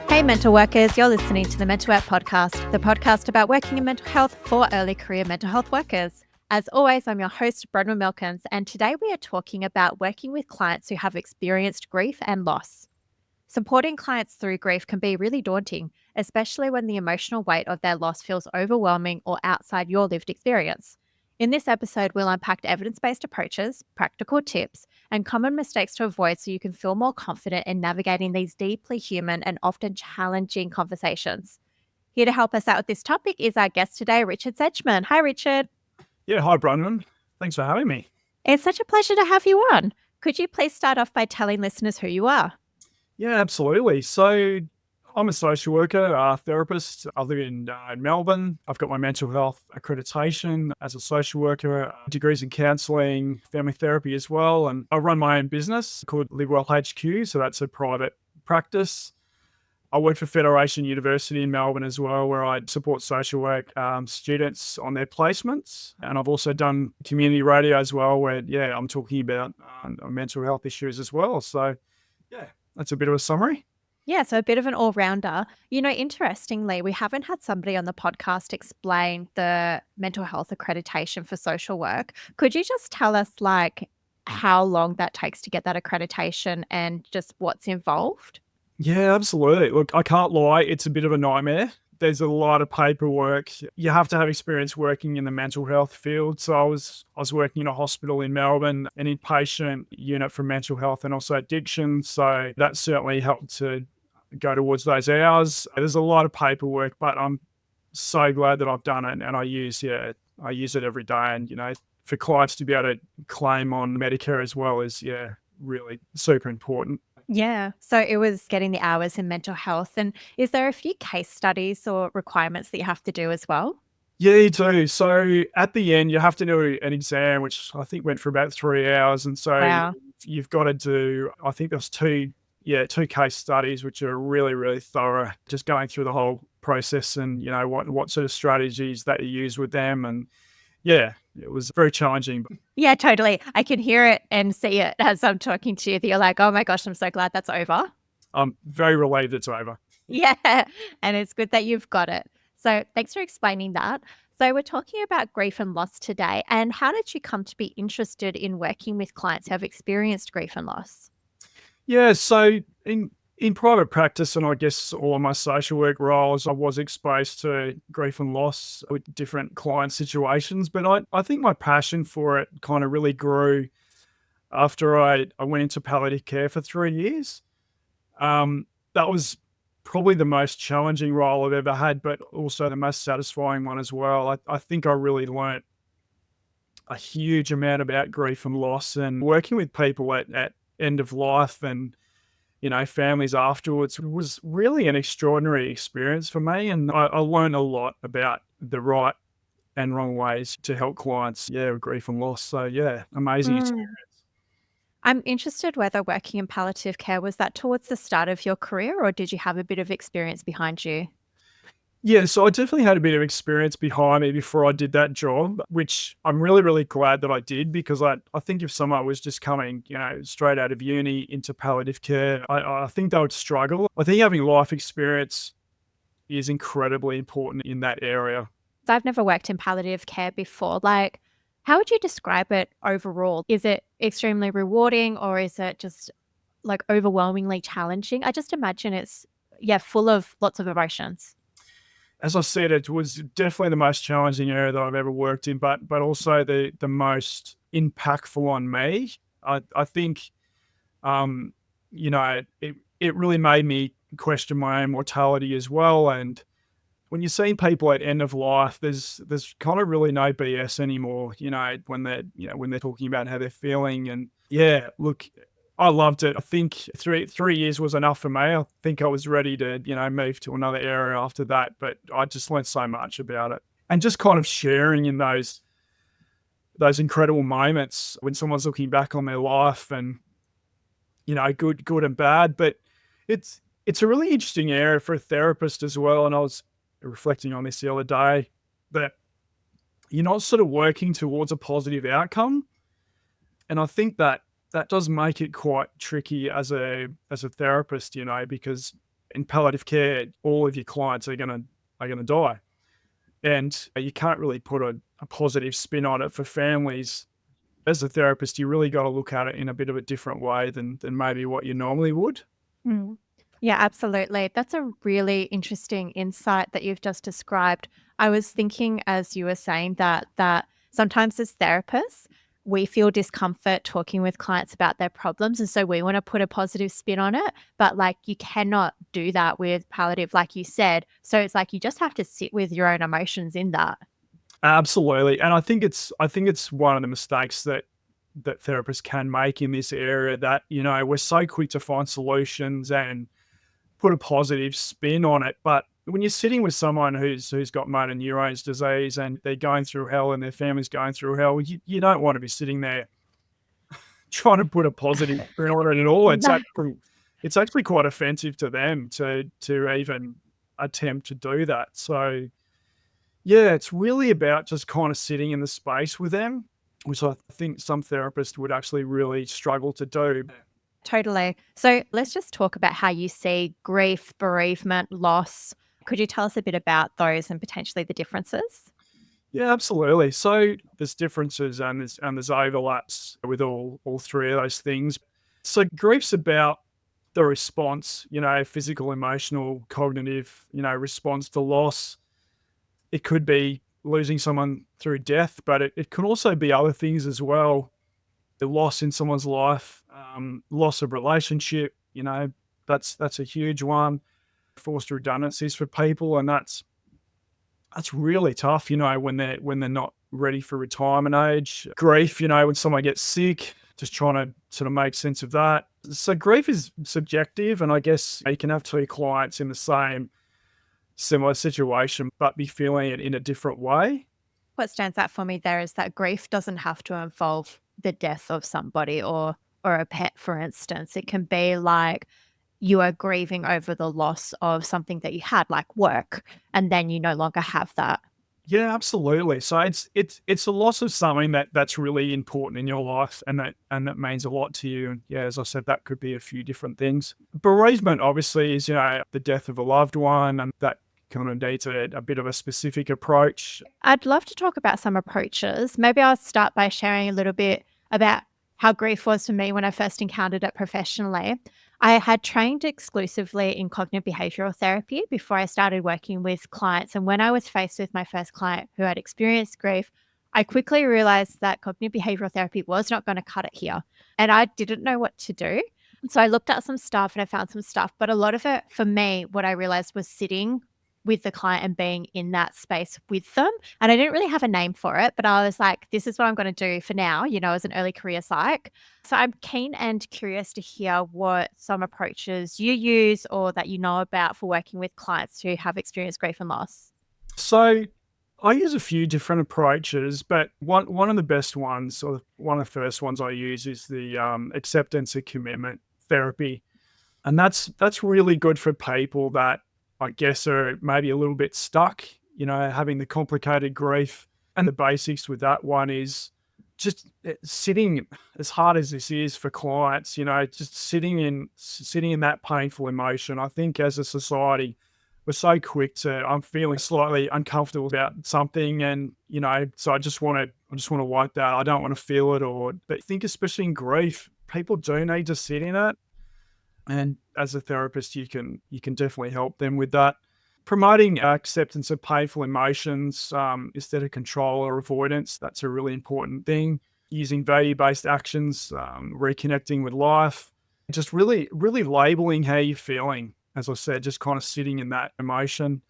Hey, mental workers, you're listening to the Mental Work Podcast, the podcast about working in mental health for early career mental health workers. As always, I'm your host, Bron Milkins, and today we are talking about working with clients who have experienced grief and loss. Supporting clients through grief can be really daunting, especially when the emotional weight of their loss feels overwhelming or outside your lived experience. In this episode, we'll unpack evidence-based approaches, practical tips, and common mistakes to avoid so you can feel more confident in navigating these deeply human and often challenging conversations. Here to help us out with this topic is our guest today, Richard Sedgman. Hi, Richard. Yeah, hi, Bronwyn. Thanks for having me. It's such a pleasure to have you on. Could you please start off by telling listeners who you are? Yeah, absolutely. So I'm a social worker, a therapist. I live in Melbourne. I've got my mental health accreditation as a social worker, degrees in counselling, family therapy as well. And I run my own business called Live Well HQ. So that's a private practice. I work for Federation University in Melbourne as well, where I support social work students on their placements. And I've also done community radio as well, where, I'm talking about mental health issues as well. So, that's a bit of a summary. Yeah, so a bit of an all-rounder. You know, interestingly, we haven't had somebody on the podcast explain the mental health accreditation for social work. Could you just tell us, how long that takes to get that accreditation and just what's involved? Yeah, absolutely. Look, I can't lie, it's a bit of a nightmare. There's a lot of paperwork. You have to have experience working in the mental health field. So I was working in a hospital in Melbourne, an inpatient unit for mental health and also addiction. So that certainly helped to go towards those hours. There's a lot of paperwork, but I'm so glad that I've done it, and I use it every day. And for clients to be able to claim on Medicare as well is really super important. Yeah, so it was getting the hours in mental health. And is there a few case studies or requirements that you have to do as well? Yeah, you do. So at the end, you have to do an exam, which I think went for about 3 hours. And so Wow. you've got to do, I think there's two case studies, which are really, really thorough, just going through the whole process and, what sort of strategies that you use with them. And yeah, it was very challenging. Yeah, totally. I can hear it and see it as I'm talking to you that you're like, oh my gosh, I'm so glad that's over. I'm very relieved it's over. Yeah, and it's good that you've got it. So thanks for explaining that. So we're talking about grief and loss today. And how did you come to be interested in working with clients who have experienced grief and loss? Yeah, so in private practice, and I guess all of my social work roles, I was exposed to grief and loss with different client situations. But I think my passion for it kind of really grew after I went into palliative care for 3 years. That was probably the most challenging role I've ever had, but also the most satisfying one as well. I think I really learnt a huge amount about grief and loss, and working with people at end of life and families afterwards was really an extraordinary experience for me. And I learned a lot about the right and wrong ways to help clients, with grief and loss. So amazing experience. I'm interested whether working in palliative care, was that towards the start of your career or did you have a bit of experience behind you? Yeah, so I definitely had a bit of experience behind me before I did that job, which I'm really, really glad that I did, because I think if someone was just coming, straight out of uni into palliative care, I think they would struggle. I think having life experience is incredibly important in that area. So I've never worked in palliative care before. How would you describe it overall? Is it extremely rewarding or is it just overwhelmingly challenging? I just imagine it's, full of lots of emotions. As I said, it was definitely the most challenging area that I've ever worked in, but also the most impactful on me. I think, it really made me question my own mortality as well. And when you're seeing people at end of life, there's kind of really no BS anymore. When they're talking about how they're feeling, and look, I loved it. I think 3 years was enough for me. I think I was ready to, move to another area after that, but I just learned so much about it. And just kind of sharing in those incredible moments when someone's looking back on their life and, good and bad. But it's a really interesting area for a therapist as well. And I was reflecting on this the other day, that you're not sort of working towards a positive outcome. And I think that does make it quite tricky as a therapist, because in palliative care, all of your clients are gonna die, and you can't really put a positive spin on it for families. As a therapist, you really got to look at it in a bit of a different way than maybe what you normally would. Mm. Yeah, absolutely. That's a really interesting insight that you've just described. I was thinking as you were saying that sometimes as therapists, we feel discomfort talking with clients about their problems. And so we want to put a positive spin on it. But like you cannot do that with palliative, like you said. So it's like you just have to sit with your own emotions in that. Absolutely, and I think it's one of the mistakes that therapists can make in this area, that we're so quick to find solutions and put a positive spin on it. But when you're sitting with someone who's got motor neurons disease and they're going through hell and their family's going through hell, you don't want to be sitting there trying to put a positive spin on it at all. No. It's actually quite offensive to them to even attempt to do that. So yeah, it's really about just kind of sitting in the space with them, which I think some therapists would actually really struggle to do. Totally. So let's just talk about how you see grief, bereavement, loss. Could you tell us a bit about those and potentially the differences? Yeah, absolutely. So there's differences and there's overlaps with all three of those things. So grief's about the response, physical, emotional, cognitive, response to loss. It could be losing someone through death, but it can also be other things as well. The loss in someone's life, loss of relationship, that's a huge one. Forced redundancies for people, and that's really tough, when they're not ready for retirement age. Grief, when someone gets sick, just trying to sort of make sense of that. So grief is subjective, and I guess you can have two clients in the same similar situation, but be feeling it in a different way. What stands out for me there is that grief doesn't have to involve the death of somebody or a pet, for instance. It can be like you are grieving over the loss of something that you had, like work, and then you no longer have that. Yeah, absolutely. So it's a loss of something that's really important in your life, and that means a lot to you. And yeah, as I said, that could be a few different things. Bereavement obviously is the death of a loved one, and that kind of needs a bit of a specific approach. I'd love to talk about some approaches. Maybe I'll start by sharing a little bit about how grief was for me when I first encountered it professionally. I had trained exclusively in cognitive behavioral therapy before I started working with clients. And when I was faced with my first client who had experienced grief, I quickly realized that cognitive behavioral therapy was not going to cut it here. And I didn't know what to do. So I looked at some stuff and I found some stuff. But a lot of it for me, what I realized was sitting with the client and being in that space with them. And I didn't really have a name for it, but I was like, this is what I'm going to do for now, as an early career psych. So I'm keen and curious to hear what some approaches you use or that you know about for working with clients who have experienced grief and loss. So I use a few different approaches, but one of the best ones, or one of the first ones I use, is the acceptance and commitment therapy, and that's really good for people that I guess are maybe a little bit stuck, having the complicated grief. And the basics with that one is just sitting, as hard as this is for clients, just sitting in that painful emotion. I think as a society, we're so quick to, I'm feeling slightly uncomfortable about something, and so I just want to wipe that. I don't want to feel it, but I think especially in grief, people do need to sit in it. And as a therapist, you can definitely help them with that. Promoting acceptance of painful emotions, instead of control or avoidance, that's a really important thing. Using value-based actions, reconnecting with life, just really, really labeling how you're feeling. As I said, just kind of sitting in that emotion.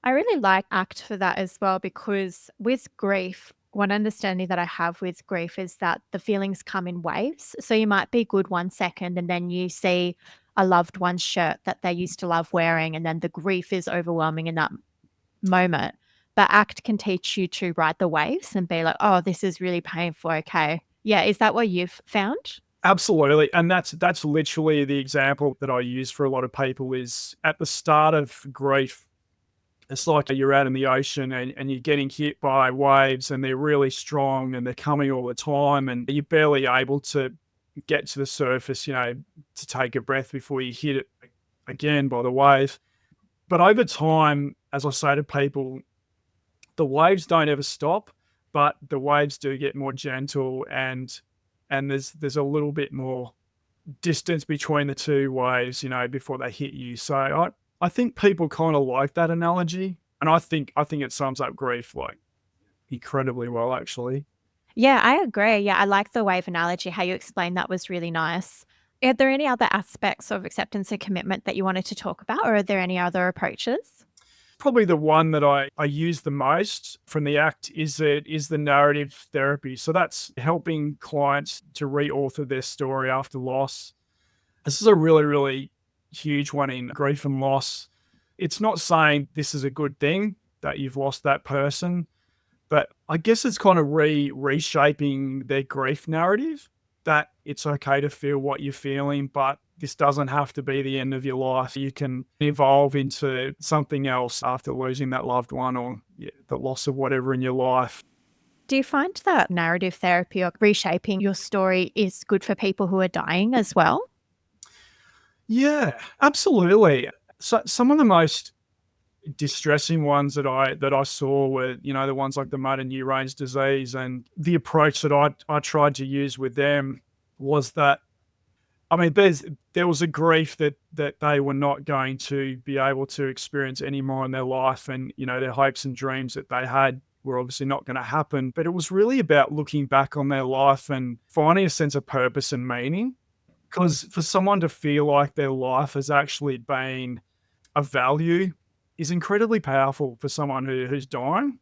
I really like ACT for that as well, because with grief, one understanding that I have with grief is that the feelings come in waves. So you might be good 1 second and then you see a loved one's shirt that they used to love wearing, and then the grief is overwhelming in that moment. But ACT can teach you to ride the waves and be like, oh, this is really painful. Okay. Yeah. Is that what you've found? Absolutely. And that's literally the example that I use for a lot of people. Is at the start of grief, it's like you're out in the ocean and you're getting hit by waves, and they're really strong and they're coming all the time, and you're barely able to get to the surface, to take a breath before you hit it again by the wave. But over time, as I say to people, the waves don't ever stop, but the waves do get more gentle, and there's a little bit more distance between the two waves, before they hit you. So I think people kind of like that analogy, and I think it sums up grief like incredibly well, actually. Yeah, I agree. Yeah, I like the wave analogy. How you explained that was really nice. Are there any other aspects of acceptance and commitment that you wanted to talk about, or are there any other approaches? Probably the one that I use the most from the ACT is the narrative therapy. So that's helping clients to reauthor their story after loss. This is a really, really huge one in grief and loss. It's not saying this is a good thing that you've lost that person, but I guess it's kind of reshaping their grief narrative, that it's okay to feel what you're feeling, but this doesn't have to be the end of your life. You can evolve into something else after losing that loved one, or the loss of whatever in your life. Do you find that narrative therapy or reshaping your story is good for people who are dying as well? Yeah, absolutely. So some of the most distressing ones that I saw were, the ones like the motor neurons disease, and the approach that I tried to use with them was that, I mean, there was a grief that they were not going to be able to experience anymore in their life, and their hopes and dreams that they had were obviously not going to happen. But it was really about looking back on their life and finding a sense of purpose and meaning. Because for someone to feel like their life has actually been of value is incredibly powerful for someone who's dying.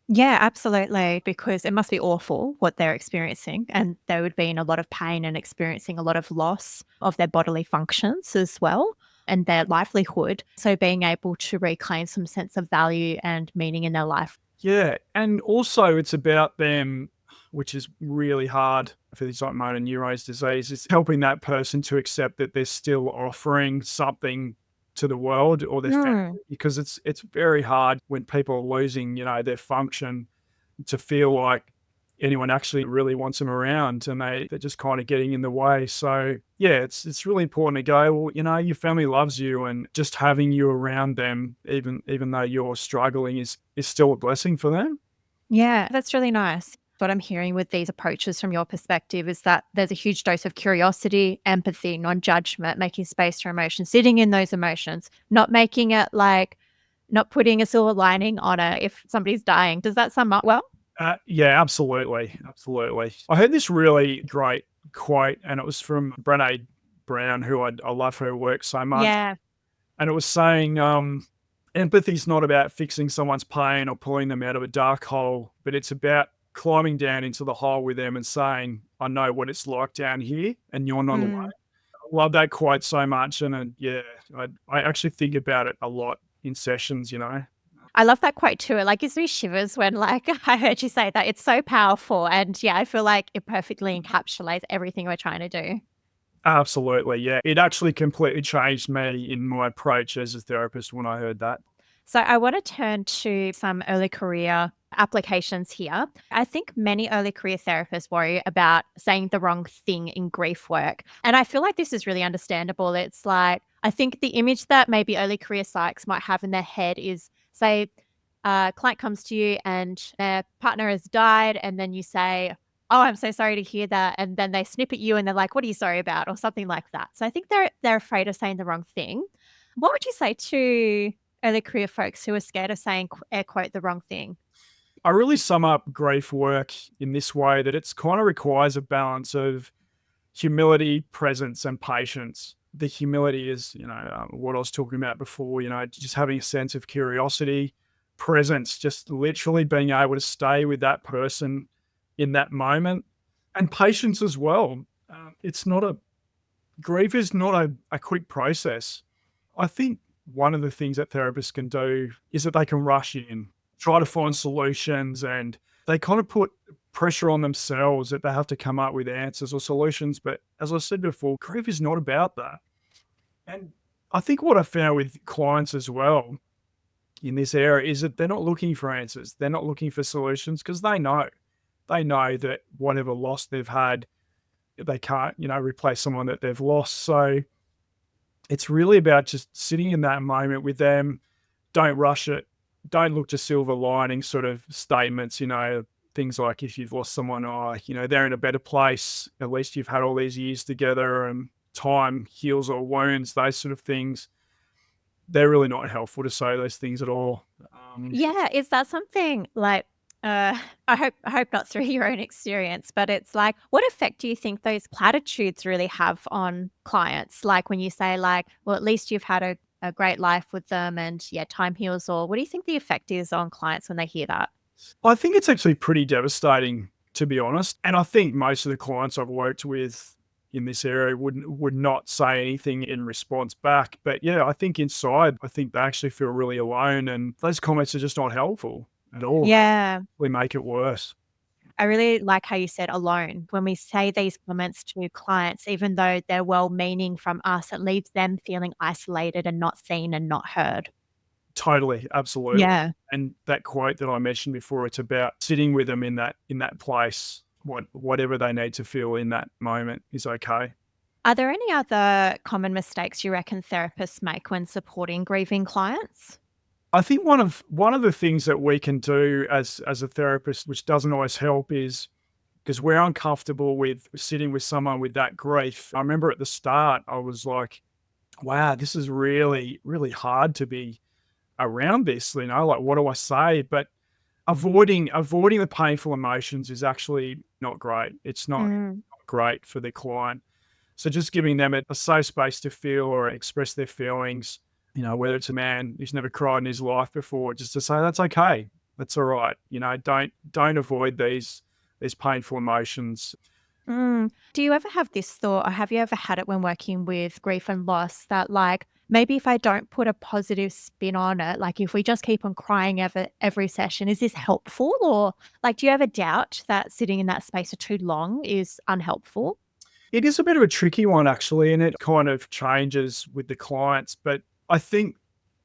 Yeah, absolutely. Because it must be awful what they're experiencing. And they would be in a lot of pain and experiencing a lot of loss of their bodily functions as well and their livelihood. So being able to reclaim some sense of value and meaning in their life. Yeah, and also it's about them, which is really hard for these like motor neurons disease. It's helping that person to accept that they're still offering something to the world or their family, Mm. because it's very hard when people are losing, their function, to feel like anyone actually really wants them around, and they're just kind of getting in the way. So yeah, it's really important to go, well, your family loves you, and just having you around them, even though you're struggling, is still a blessing for them. Yeah, that's really nice. What I'm hearing with these approaches from your perspective is that there's a huge dose of curiosity, empathy, non judgment, making space for emotions, sitting in those emotions, not making it like, not putting a silver lining on it if somebody's dying. Does that sum up well? Yeah, absolutely, absolutely. I heard this really great quote, and it was from Brené Brown, who I love her work so much, Yeah. and it was saying, empathy's not about fixing someone's pain or pulling them out of a dark hole, but it's about climbing down into the hole with them and saying, "I know what it's like down here, and you're not alone." Mm. I love that quote so much, and yeah, I actually think about it a lot in sessions. I love that quote too. It like gives me shivers when like I heard you say that. It's so powerful. And yeah, I feel like it perfectly encapsulates everything we're trying to do. Absolutely, yeah. It actually completely changed me in my approach as a therapist when I heard that. So I want to turn to some early career applications here. I think many early career therapists worry about saying the wrong thing in grief work. And I feel like this is really understandable. It's like, I think the image that maybe early career psychs might have in their head is, say, a client comes to you and their partner has died, and then you say, "Oh, I'm so sorry to hear that." And then they snip at you and they're like, "What are you sorry about?" Or something like that. So I think they're afraid of saying the wrong thing. What would you say to early career folks who are scared of saying, air quote, the wrong thing? I really sum up grief work in this way, that it's kind of requires a balance of humility, presence, and patience. The humility is, what I was talking about before, just having a sense of curiosity, presence, just literally being able to stay with that person in that moment, and patience as well. It's not a Grief is not a quick process. I think one of the things that therapists can do is that they can rush in, try to find solutions, and they kind of put pressure on themselves that they have to come up with answers or solutions. But as I said before, grief is not about that. And I think what I found with clients as well in this area is that they're not looking for answers. They're not looking for solutions, because they know that whatever loss they've had, they can't, replace someone that they've lost. So it's really about just sitting in that moment with them. Don't rush it. Don't look to silver lining sort of statements, things like if you've lost someone, they're in a better place. At least you've had all these years together and time heals all wounds, those sort of things. They're really not helpful to say those things at all. Yeah, is that something like I hope not through your own experience, but it's like, what effect do you think those platitudes really have on clients? Like when you say like, well, at least you've had a great life with them and yeah, time heals all. What do you think the effect is on clients when they hear that? I think it's actually pretty devastating, to be honest. And I think most of the clients I've worked with in this area would not say anything in response back. But yeah, I think inside, I think they actually feel really alone, and those comments are just not helpful at all. Yeah. They make it worse. I really like how you said alone. When we say these comments to clients, even though they're well meaning from us, it leaves them feeling isolated and not seen and not heard. Totally, absolutely. Yeah. And that quote that I mentioned before, it's about sitting with them in that place. Whatever they need to feel in that moment is okay. Are there any other common mistakes you reckon therapists make when supporting grieving clients? I think one of the things that we can do as a therapist, which doesn't always help, is because we're uncomfortable with sitting with someone with that grief. I remember at the start, I was like, wow, this is really, really hard to be around this, like, what do I say? But avoiding the painful emotions is actually not great. It's not Mm. great for the client. So just giving them a safe space to feel or express their feelings, whether it's a man who's never cried in his life before, just to say that's okay. That's all right. Don't avoid these painful emotions. Mm. Do you ever have this thought, or have you ever had it when working with grief and loss that, like, maybe if I don't put a positive spin on it, like if we just keep on crying every session, is this helpful? Or like, do you ever doubt that sitting in that space for too long is unhelpful? It is a bit of a tricky one, actually, and it kind of changes with the clients. But I think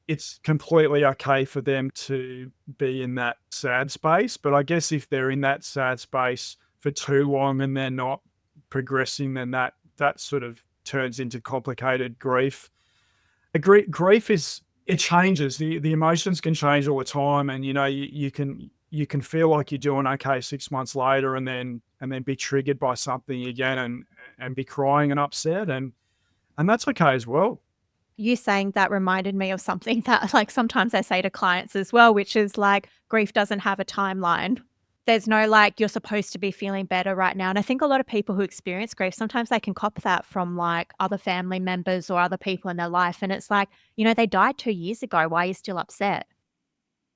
it's completely okay for them to be in that sad space. But I guess if they're in that sad space for too long and they're not progressing, then that sort of turns into complicated grief. Grief is, it changes. The emotions can change all the time, and you can feel like you're doing okay 6 months later, and then be triggered by something again, and be crying and upset, and that's okay as well. You saying that reminded me of something that, like, sometimes I say to clients as well, which is like, grief doesn't have a timeline. There's no, like, you're supposed to be feeling better right now. And I think a lot of people who experience grief, sometimes they can cop that from like other family members or other people in their life. And it's like, they died 2 years ago. Why are you still upset?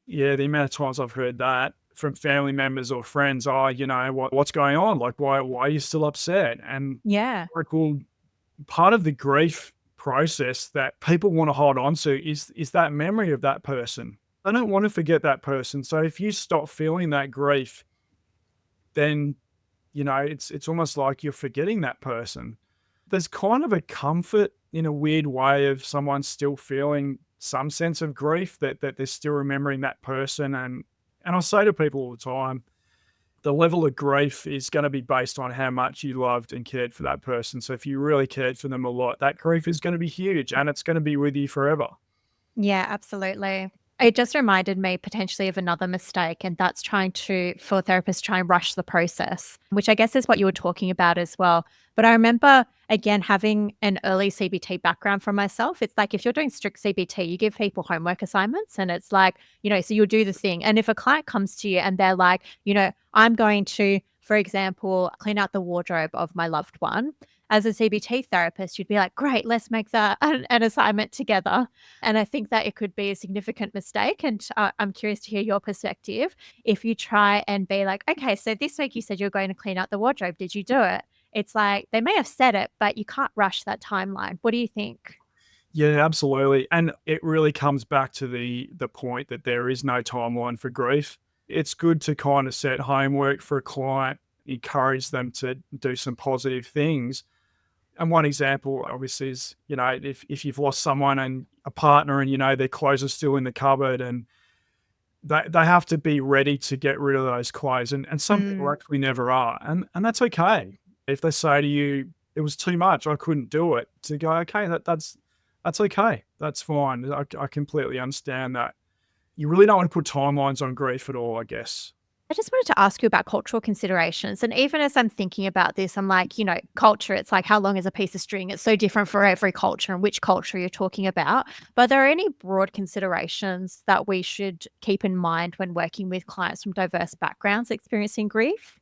Yeah, the amount of times I've heard that from family members or friends, "Oh, what's going on? Like, why are you still upset?" And Yeah. like, well, part of the grief process that people want to hold on to is that memory of that person. They don't want to forget that person. So if you stop feeling that grief, then it's almost like you're forgetting that person. There's kind of a comfort in a weird way of someone still feeling some sense of grief, that they're still remembering that person. And I say to people all the time, the level of grief is going to be based on how much you loved and cared for that person. So if you really cared for them a lot, that grief is going to be huge, and it's going to be with you forever. Yeah, absolutely. It just reminded me potentially of another mistake, and that's for therapists, try and rush the process, which I guess is what you were talking about as well. But I remember, again, having an early CBT background from myself. It's like if you're doing strict CBT, you give people homework assignments, and it's like, so you'll do the thing. And if a client comes to you and they're like, I'm going to, for example, clean out the wardrobe of my loved one, as a CBT therapist, you'd be like, great, let's make that an assignment together. And I think that it could be a significant mistake. And I'm curious to hear your perspective. If you try and be like, okay, so this week you said you're going to clean out the wardrobe. Did you do it? It's like they may have said it, but you can't rush that timeline. What do you think? Yeah, absolutely. And it really comes back to the point that there is no timeline for grief. It's good to kind of set homework for a client, encourage them to do some positive things. And one example, obviously, is if you've lost someone and a partner, and their clothes are still in the cupboard, and they have to be ready to get rid of those clothes, and some people Mm. actually never are, and that's okay. If they say to you, "It was too much, I couldn't do it," to go, okay, that's that's okay. That's fine. I completely understand that. You really don't want to put timelines on grief at all, I guess. I just wanted to ask you about cultural considerations. And even as I'm thinking about this, I'm like, culture, it's like, how long is a piece of string? It's so different for every culture and which culture you're talking about. But are there any broad considerations that we should keep in mind when working with clients from diverse backgrounds experiencing grief?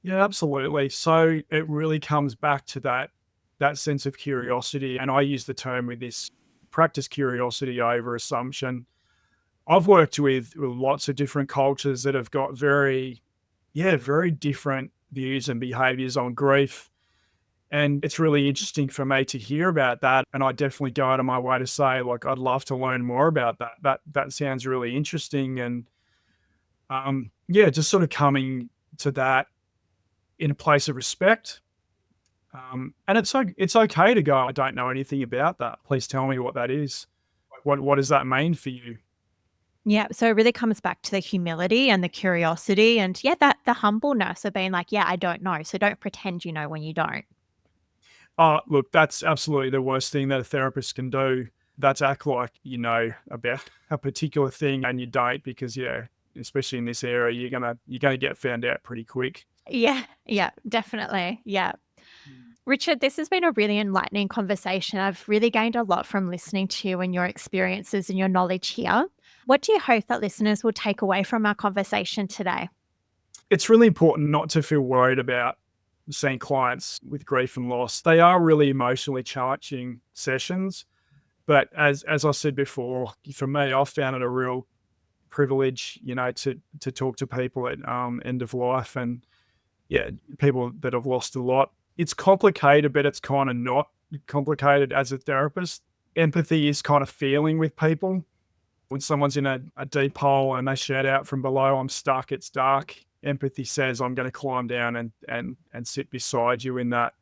Yeah, absolutely. So it really comes back to that sense of curiosity. And I use the term with this: practice curiosity over assumption. I've worked with lots of different cultures that have got very different views and behaviors on grief. And it's really interesting for me to hear about that. And I definitely go out of my way to say, like, I'd love to learn more about that. That sounds really interesting. And just sort of coming to that in a place of respect. And it's okay to go, I don't know anything about that. Please tell me what that is. What does that mean for you? Yeah. So it really comes back to the humility and the curiosity and that the humbleness of being like, I don't know. So don't pretend you know when you don't. Look, that's absolutely the worst thing that a therapist can do. That's act like you know about a particular thing and you don't, because especially in this area, you're gonna get found out pretty quick. Yeah. Yeah. Definitely. Yeah. Richard, this has been a really enlightening conversation. I've really gained a lot from listening to you and your experiences and your knowledge here. What do you hope that listeners will take away from our conversation today? It's really important not to feel worried about seeing clients with grief and loss. They are really emotionally challenging sessions. But as I said before, for me, I've found it a real privilege, to talk to people at end of life and people that have lost a lot. It's complicated, but it's kind of not complicated as a therapist. Empathy is kind of feeling with people. When someone's in a deep hole and they shout out from below, I'm stuck, it's dark. Empathy says, I'm going to climb down and sit beside you in that.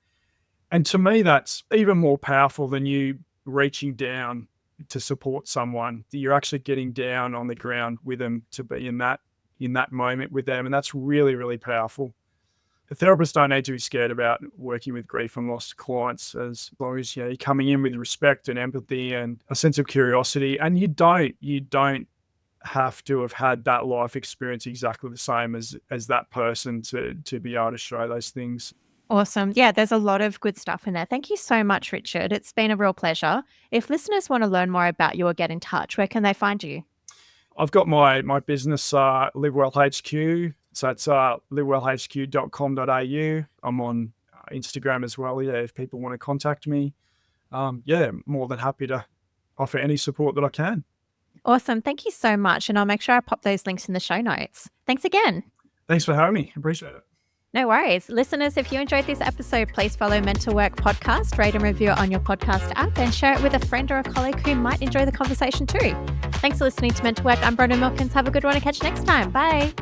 And to me, that's even more powerful than you reaching down to support someone. You're actually getting down on the ground with them to be in that moment with them. And that's really, really powerful. The therapists don't need to be scared about working with grief and loss clients, as long as you're coming in with respect and empathy and a sense of curiosity. And you don't have to have had that life experience exactly the same as that person to be able to show those things. Awesome. Yeah, there's a lot of good stuff in there. Thank you so much, Richard. It's been a real pleasure. If listeners want to learn more about you or get in touch, where can they find you? I've got my business, Live Well HQ. So it's livewellhq.com.au. I'm on Instagram as well. If people want to contact me, more than happy to offer any support that I can. Awesome. Thank you so much. And I'll make sure I pop those links in the show notes. Thanks again. Thanks for having me. Appreciate it. No worries. Listeners, if you enjoyed this episode, please follow Mental Work Podcast, rate and review it on your podcast app, and share it with a friend or a colleague who might enjoy the conversation too. Thanks for listening to Mental Work. I'm Bron Milkins. Have a good one and catch you next time. Bye.